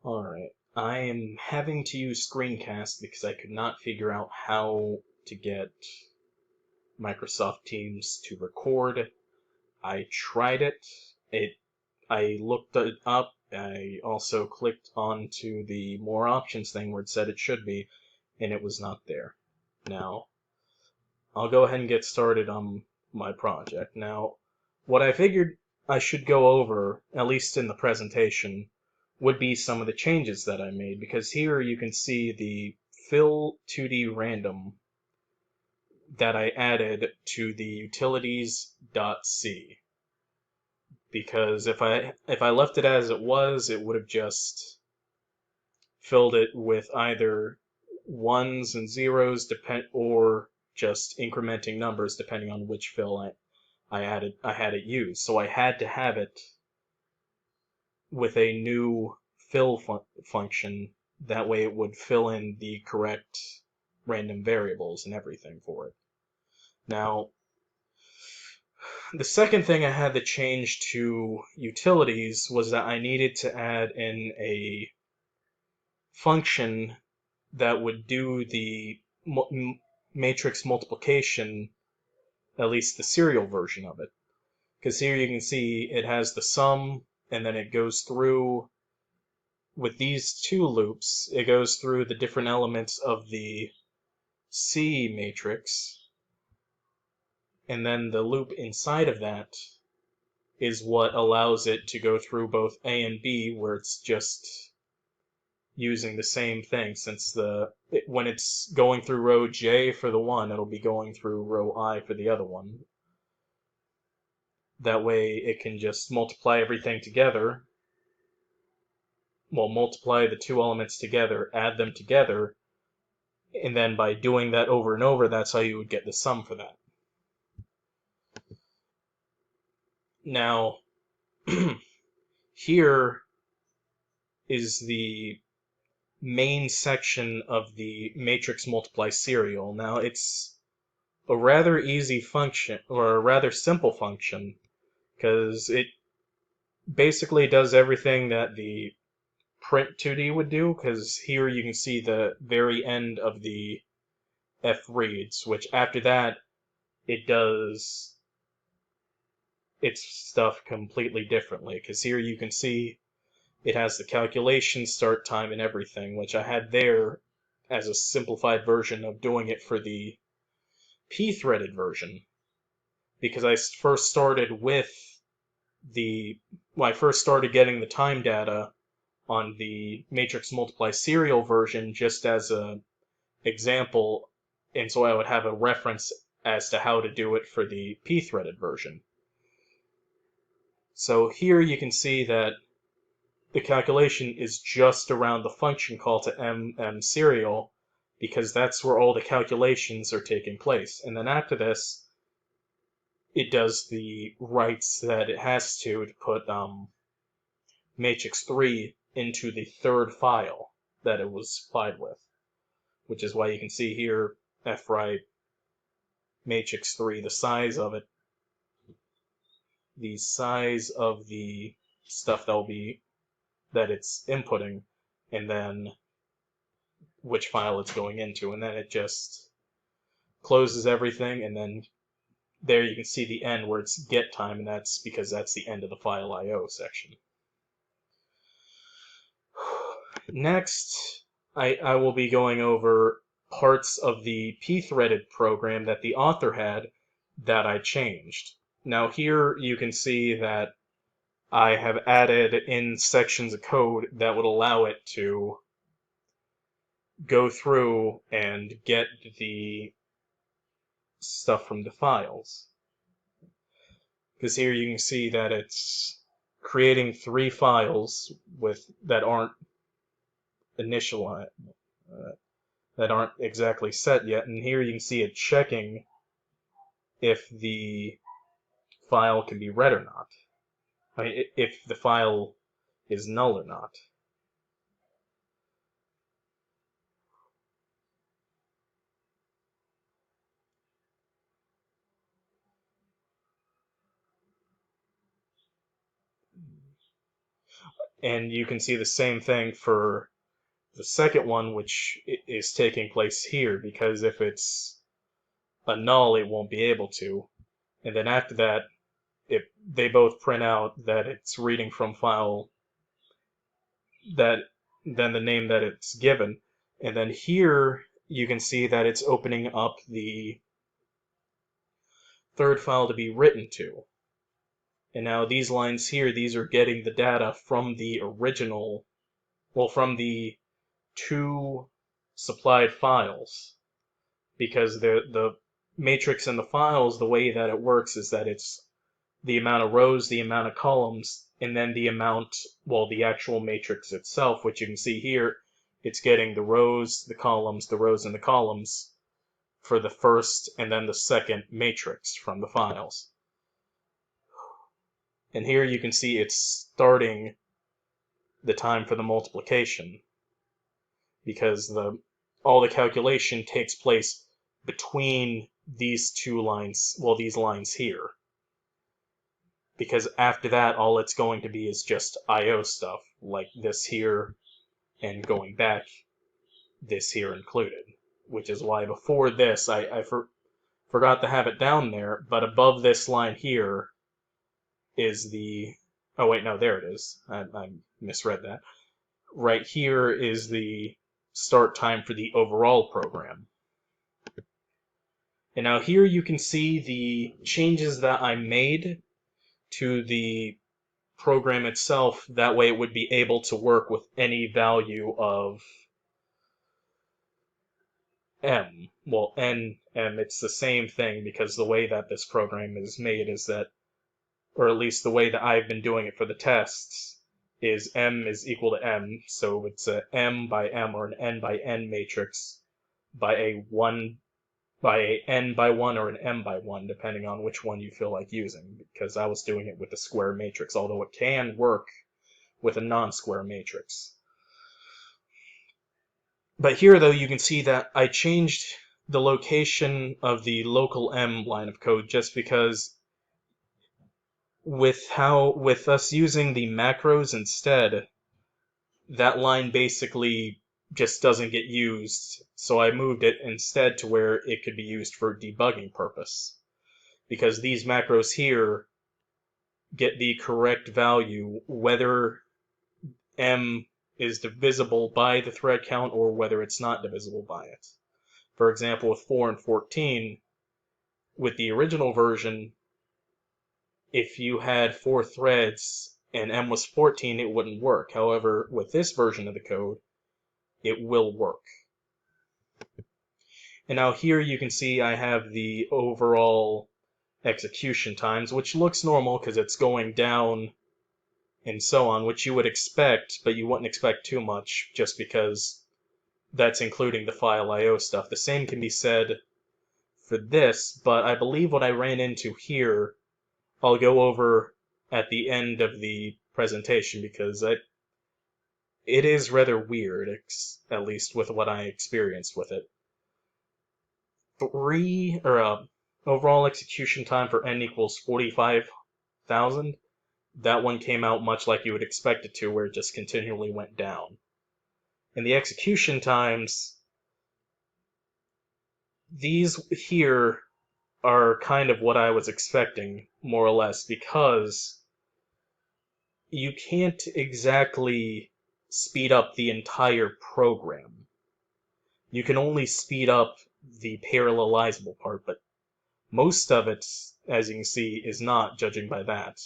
Alright, I am having to use screencast because I could not figure out how to get Microsoft Teams to record. I tried it, I looked it up, I also clicked onto the more options thing where it said it should be, and it was not there. Now, I'll go ahead and get started on my project. Now, what I figured I should go over, at least in the presentation, would be some of the changes that I made, because here you can see the fill 2D random that I added to the utilities.c. Because if I left it as it was, it would have just filled it with either ones and zeros or just incrementing numbers depending on which fill I had it used. So I had to have it with a new fill function. That way it would fill in the correct random variables and everything for it. Now, the second thing I had to change to utilities was that I needed to add in a function that would do the matrix multiplication, at least the serial version of it. Because here you can see it has the sum, and then it goes through, with these two loops, it goes through the different elements of the C matrix, and then the loop inside of that is what allows it to go through both A and B, where it's just using the same thing, since when it's going through row J for the one, it'll be going through row I for the other one. That way it can just multiply everything together. Well, multiply the two elements together, add them together, and then by doing that over and over, that's how you would get the sum for that. Now, here is the main section of the matrix multiply serial. Now, it's a rather easy function, or a rather simple function, because it basically does everything that the print 2D would do, because here you can see the very end of the f reads, which after that it does its stuff completely differently, because here you can see it has the calculation start time and everything, which I had there as a simplified version of doing it for the p-threaded version, because I first started with I first started getting the time data on the matrix multiply serial version just as a example, and so I would have a reference as to how to do it for the p-threaded version. So here you can see that the calculation is just around the function call to mm serial, because that's where all the calculations are taking place. And then after this, it does the writes that it has to put matrix 3 into the third file that it was supplied with, which is why you can see here fwrite matrix 3, the size of it, the size of the stuff that it's inputting, and then which file it's going into, and then it just closes everything, and then there you can see the end where it's get time, and that's because that's the end of the file IO section. Next, I will be going over parts of the p-threaded program that the author had that I changed. Now here you can see that I have added in sections of code that would allow it to go through and get the stuff from the files. Because here you can see that it's creating 3 files that aren't initialized, that aren't exactly set yet, and here you can see it checking if the file can be read or not. I mean, if the file is null or not. And you can see the same thing for the second one, which is taking place here, because if it's a null, it won't be able to. And then after that, they both print out that it's reading from file that then the name that it's given. And then here you can see that it's opening up the third file to be written to. And now these lines here, these are getting the data from the original, well, from the two supplied files. Because the matrix in the files, the way that it works is that it's the amount of rows, the amount of columns, and then the amount, well, the actual matrix itself, which you can see here, it's getting the rows, the columns, the rows, and the columns for the first and then the second matrix from the files. And here you can see it's starting the time for the multiplication, because all the calculation takes place between these two lines, well, these lines here. Because after that, all it's going to be is just I/O stuff, like this here, and going back, this here included. Which is why before this, I forgot to have it down there, but above this line here is the... Oh wait, no, there it is. I misread that. Right here is the start time for the overall program. And now here you can see the changes that I made to the program itself. That way it would be able to work with any value of m. Well, n, m, it's the same thing, because the way that this program is made is that, or at least the way that I've been doing it for the tests, is m is equal to m, so it's a m by m or an n by n matrix by a n by 1 or an m by 1, depending on which one you feel like using, because I was doing it with a square matrix, although it can work with a non-square matrix. But here, though, you can see that I changed the location of the local m line of code just because with us using the macros instead, that line basically just doesn't get used, so I moved it instead to where it could be used for debugging purpose. Because these macros here get the correct value, whether m is divisible by the thread count or whether it's not divisible by it. For example, with 4 and 14, with the original version, if you had 4 threads and m was 14, it wouldn't work. However, with this version of the code, it will work. And now here you can see I have the overall execution times, which looks normal because it's going down and so on, which you would expect, but you wouldn't expect too much just because that's including the file I/O stuff. The same can be said for this, but I believe what I ran into here, I'll go over at the end of the presentation, because it is rather weird, at least with what I experienced with it. Overall execution time for n equals 45,000. That one came out much like you would expect it to, where it just continually went down. And the execution times, these here are kind of what I was expecting, more or less, because you can't exactly speed up the entire program. You can only speed up the parallelizable part, but most of it, as you can see, is not, judging by that.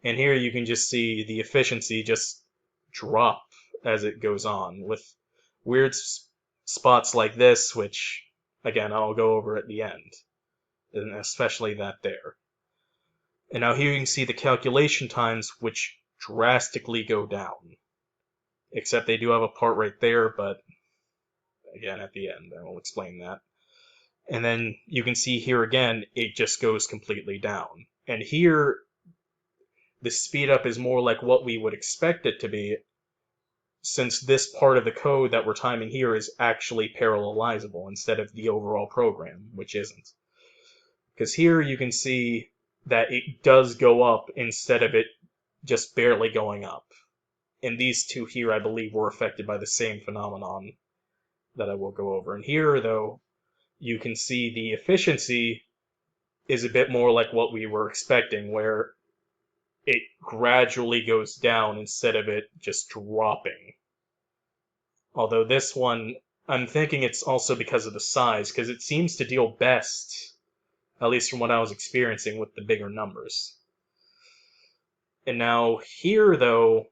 And here you can just see the efficiency just drop as it goes on, with weird spots like this, which, again, I'll go over at the end, and especially that there. And now here you can see the calculation times, which drastically go down. Except they do have a part right there, but again, at the end, I will explain that. And then you can see here again, it just goes completely down. And here, the speed up is more like what we would expect it to be, since this part of the code that we're timing here is actually parallelizable instead of the overall program, which isn't. Because here you can see that it does go up instead of it just barely going up. and these two here, I believe, were affected by the same phenomenon that I will go over. And here, though, you can see the efficiency is a bit more like what we were expecting, where it gradually goes down instead of it just dropping. Although this one, I'm thinking it's also because of the size, because it seems to deal best, at least from what I was experiencing, with the bigger numbers. And now here, though,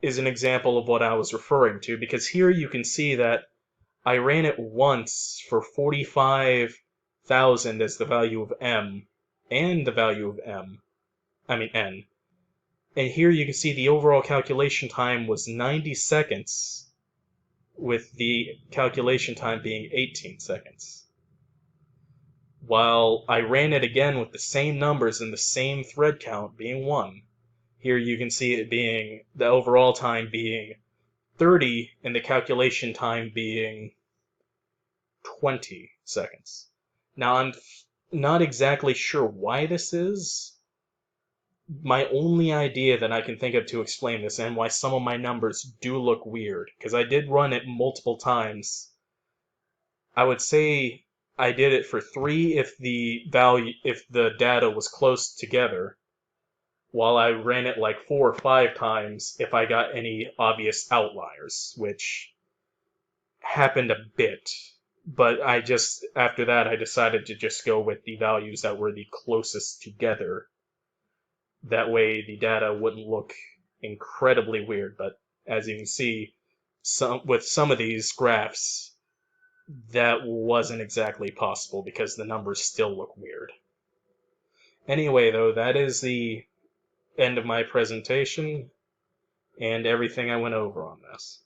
is an example of what I was referring to, because here you can see that I ran it once for 45,000 as the value of m, and the value of n. And here you can see the overall calculation time was 90 seconds, with the calculation time being 18 seconds. While I ran it again with the same numbers and the same thread count being 1, here you can see it being, the overall time being 30 and the calculation time being 20 seconds. Now, I'm not exactly sure why this is. My only idea that I can think of to explain this, and why some of my numbers do look weird, because I did run it multiple times. I would say I did it for 3 if the data was close together, while I ran it like 4 or 5 times if I got any obvious outliers, which happened a bit. But after that, I decided to just go with the values that were the closest together. That way the data wouldn't look incredibly weird. But as you can see, with some of these graphs, that wasn't exactly possible because the numbers still look weird. Anyway, though, that is the end of my presentation and everything I went over on this.